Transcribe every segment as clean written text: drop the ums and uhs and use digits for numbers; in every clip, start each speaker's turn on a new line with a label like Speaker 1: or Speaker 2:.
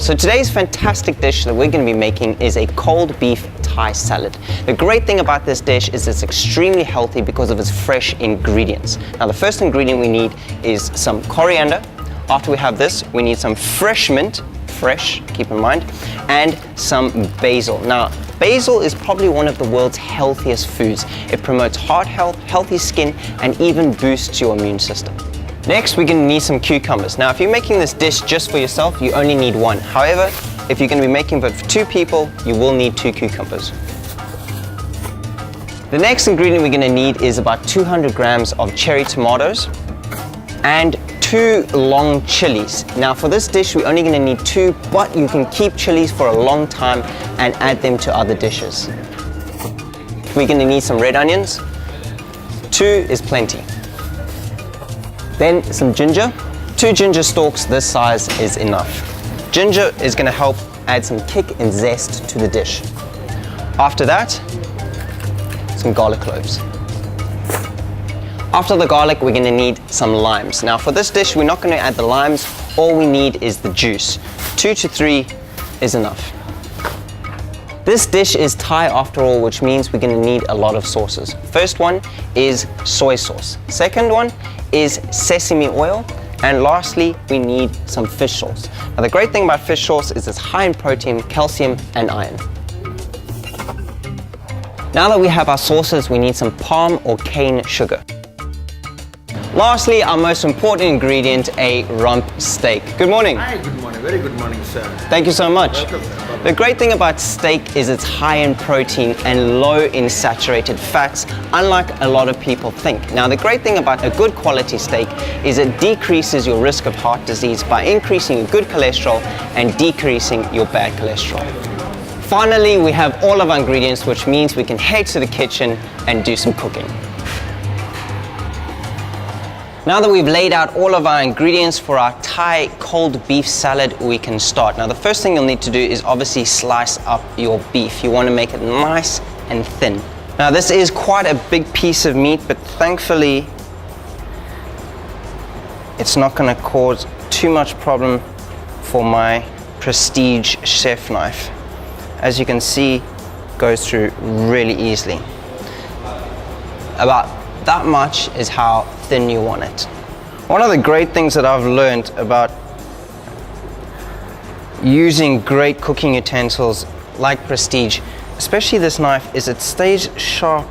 Speaker 1: So today's fantastic dish that we're going to be making is a cold beef Thai salad. The great thing about this dish is it's extremely healthy because of its fresh ingredients. Now the first ingredient we need is some coriander. After we have this, we need some fresh mint, fresh, keep in mind, and some basil. Now, basil is probably one of the world's healthiest foods. It promotes heart health, healthy skin, and even boosts your immune system. Next, we're going to need some cucumbers. Now, if you're making this dish just for yourself, you only need one. However, if you're going to be making it for 2 people, you will need 2 cucumbers. The next ingredient we're going to need is about 200 grams of cherry tomatoes and 2 long chilies. Now for this dish we're only going to need 2, but you can keep chilies for a long time and add them to other dishes. We're going to need some red onions. 2 is plenty. Then some ginger. 2 ginger stalks this size is enough. Ginger is going to help add some kick and zest to the dish. After that, some garlic cloves. After the garlic, we're going to need some limes. Now for this dish, we're not going to add the limes. All we need is the juice. 2 to 3 is enough. This dish is Thai after all, which means we're going to need a lot of sauces. First one is soy sauce. Second one is sesame oil. And lastly, we need some fish sauce. Now the great thing about fish sauce is it's high in protein, calcium, and iron. Now that we have our sauces, we need some palm or cane sugar. Lastly, our most important ingredient, a rump steak. Good morning.
Speaker 2: Hi, good morning. Very good morning, sir.
Speaker 1: Thank you so much.
Speaker 2: Welcome.
Speaker 1: The great thing about steak is it's high in protein and low in saturated fats, unlike a lot of people think. Now, the great thing about a good quality steak is it decreases your risk of heart disease by increasing your good cholesterol and decreasing your bad cholesterol. Finally, we have all of our ingredients, which means we can head to the kitchen and do some cooking. Now that we've laid out all of our ingredients for our Thai cold beef salad, we can start. Now the first thing you'll need to do is obviously slice up your beef. You want to make it nice and thin. Now this is quite a big piece of meat, but thankfully it's not going to cause too much problem for my Prestige chef knife. As you can see, goes through really easily. About that much is how thin you want it. One of the great things that I've learned about using great cooking utensils like Prestige, especially this knife, is it stays sharp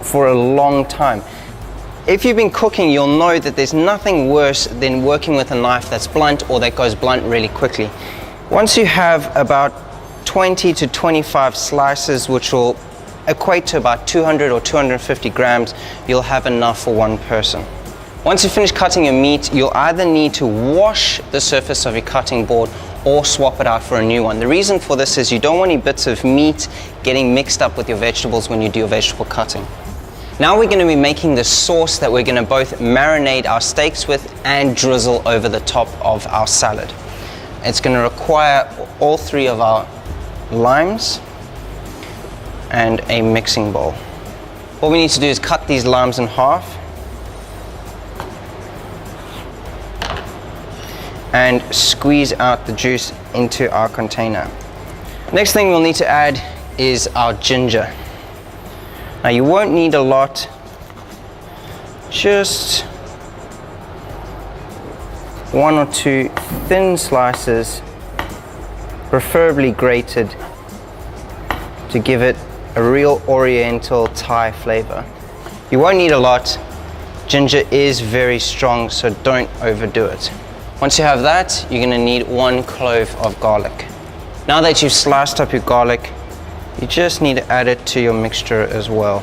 Speaker 1: for a long time. If you've been cooking, you'll know that there's nothing worse than working with a knife that's blunt or that goes blunt really quickly. Once you have about 20 to 25 slices, which will equate to about 200 or 250 grams, you'll have enough for one person. Once you finish cutting your meat, you'll either need to wash the surface of your cutting board or swap it out for a new one. The reason for this is you don't want any bits of meat getting mixed up with your vegetables when you do your vegetable cutting. Now we're going to be making the sauce that we're going to both marinate our steaks with and drizzle over the top of our salad. It's going to require all 3 of our limes and a mixing bowl. What we need to do is cut these limes in half and squeeze out the juice into our container. Next thing we'll need to add is our ginger. Now you won't need a lot, just 1 or 2 thin slices, preferably grated, to give it a real oriental Thai flavor. You won't need a lot. Ginger is very strong, so don't overdo it. Once you have that, you're going to need 1 clove of garlic. Now that you've sliced up your garlic, you just need to add it to your mixture as well.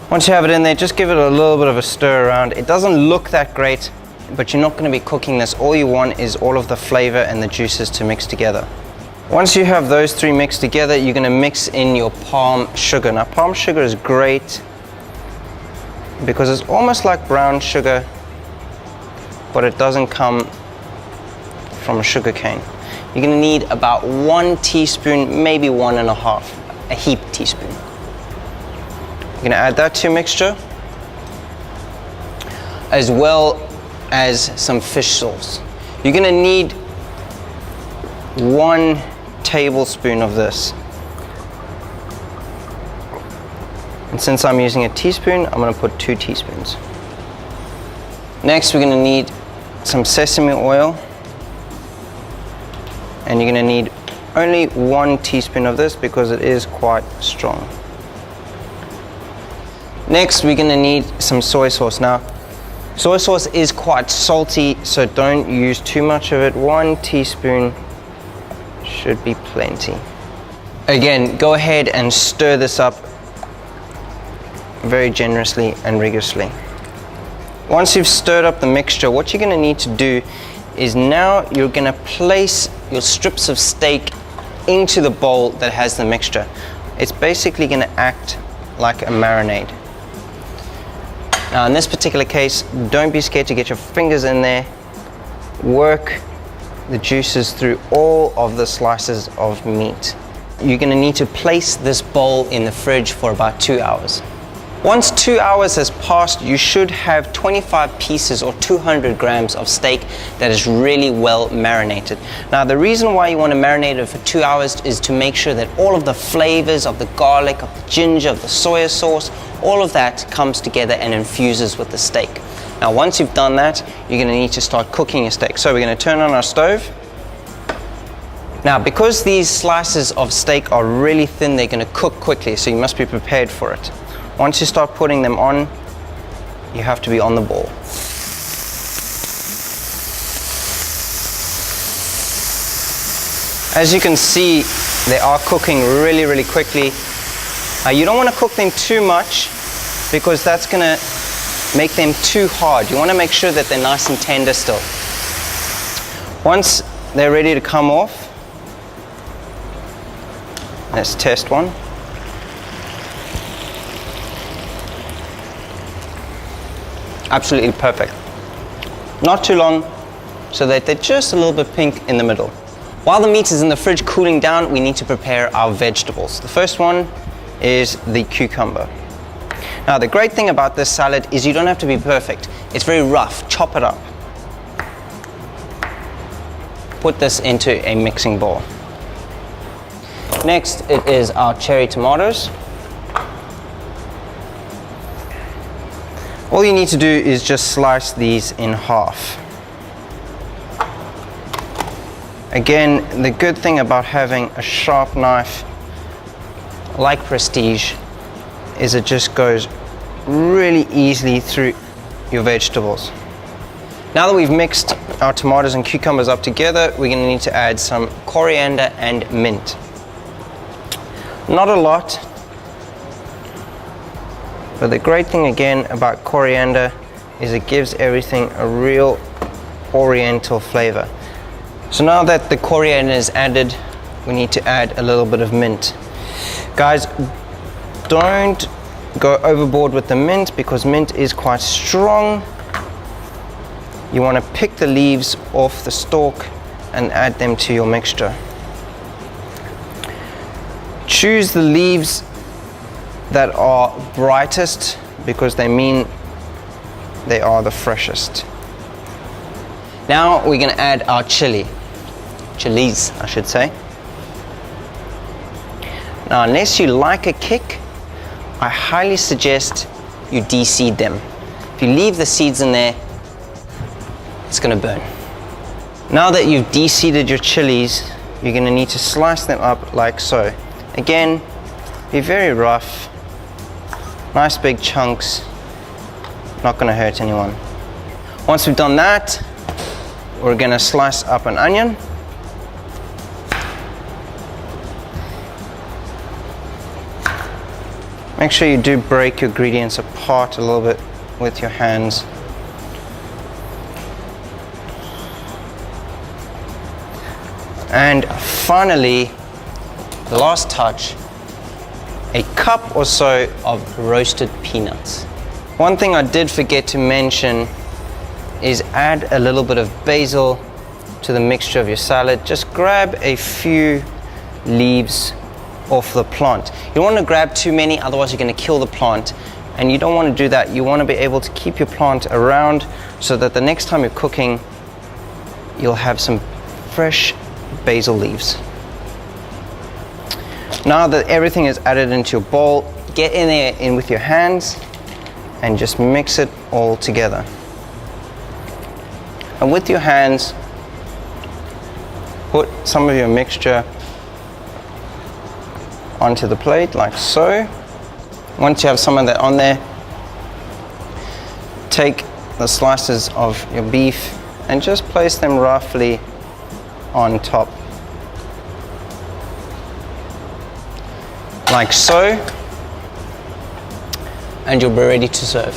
Speaker 1: Once you have it in there, just give it a little bit of a stir around. It doesn't look that great, but you're not going to be cooking this. All you want is all of the flavor and the juices to mix together. Once you have those 3 mixed together, you're going to mix in your palm sugar. Now palm sugar is great because it's almost like brown sugar, but it doesn't come from a sugar cane. You're going to need about 1 teaspoon, maybe 1.5, a heap teaspoon. You're going to add that to your mixture, as well as some fish sauce. You're going to need 1 tablespoon of this. And since I'm using a teaspoon, I'm going to put 2 teaspoons. Next, we're going to need some sesame oil. And you're going to need only 1 teaspoon of this because it is quite strong. Next, we're going to need some soy sauce. Now, soy sauce is quite salty, so don't use too much of it. 1 teaspoon should be plenty. Again, go ahead and stir this up very generously and rigorously. Once you've stirred up the mixture, what you're going to need to do is now you're going to place your strips of steak into the bowl that has the mixture. It's basically going to act like a marinade. Now in this particular case, don't be scared to get your fingers in there. Work the juices through all of the slices of meat. You're going to need to place this bowl in the fridge for about 2 hours. Once 2 hours has passed, you should have 25 pieces or 200 grams of steak that is really well marinated. Now the reason why you want to marinate it for 2 hours is to make sure that all of the flavors of the garlic, of the ginger, of the soy sauce, all of that comes together and infuses with the steak. Now once you've done that, you're going to need to start cooking your steak. So we're going to turn on our stove. Now because these slices of steak are really thin, they're going to cook quickly, so you must be prepared for it. Once you start putting them on, you have to be on the ball. As you can see, they are cooking really, really quickly. You don't want to cook them too much because that's going to make them too hard. You want to make sure that they're nice and tender still. Once they're ready to come off, let's test one. Absolutely perfect. Not too long, so that they're just a little bit pink in the middle. While the meat is in the fridge cooling down, we need to prepare our vegetables. The first one is the cucumber. Now the great thing about this salad is you don't have to be perfect. It's very rough. Chop it up. Put this into a mixing bowl. Next, it is our cherry tomatoes. All you need to do is just slice these in half. Again, the good thing about having a sharp knife like Prestige is it just goes really easily through your vegetables. Now that we've mixed our tomatoes and cucumbers up together, we're going to need to add some coriander and mint. Not a lot. But the great thing again about coriander is it gives everything a real oriental flavor. So now that the coriander is added, we need to add a little bit of mint. Guys, don't go overboard with the mint because mint is quite strong. You want to pick the leaves off the stalk and add them to your mixture. Choose the leaves that are brightest because they mean they are the freshest. Now we're going to add our chilies, I should say. Now unless you like a kick, I highly suggest you de-seed them. If you leave the seeds in there, it's going to burn. Now that you've de-seeded your chilies, you're going to need to slice them up like so. Again, be very rough. Nice big chunks, not going to hurt anyone. Once we've done that, we're going to slice up an onion. Make sure you do break your ingredients apart a little bit with your hands. And finally, the last touch, a cup or so of roasted peanuts. One thing I did forget to mention is add a little bit of basil to the mixture of your salad. Just grab a few leaves off the plant. You don't want to grab too many, otherwise you're going to kill the plant, and you don't want to do that. You want to be able to keep your plant around so that the next time you're cooking, you'll have some fresh basil leaves. Now that everything is added into your bowl, get in with your hands and just mix it all together. And with your hands, put some of your mixture onto the plate like so. Once you have some of that on there, take the slices of your beef and just place them roughly on top. Like so, and you'll be ready to serve.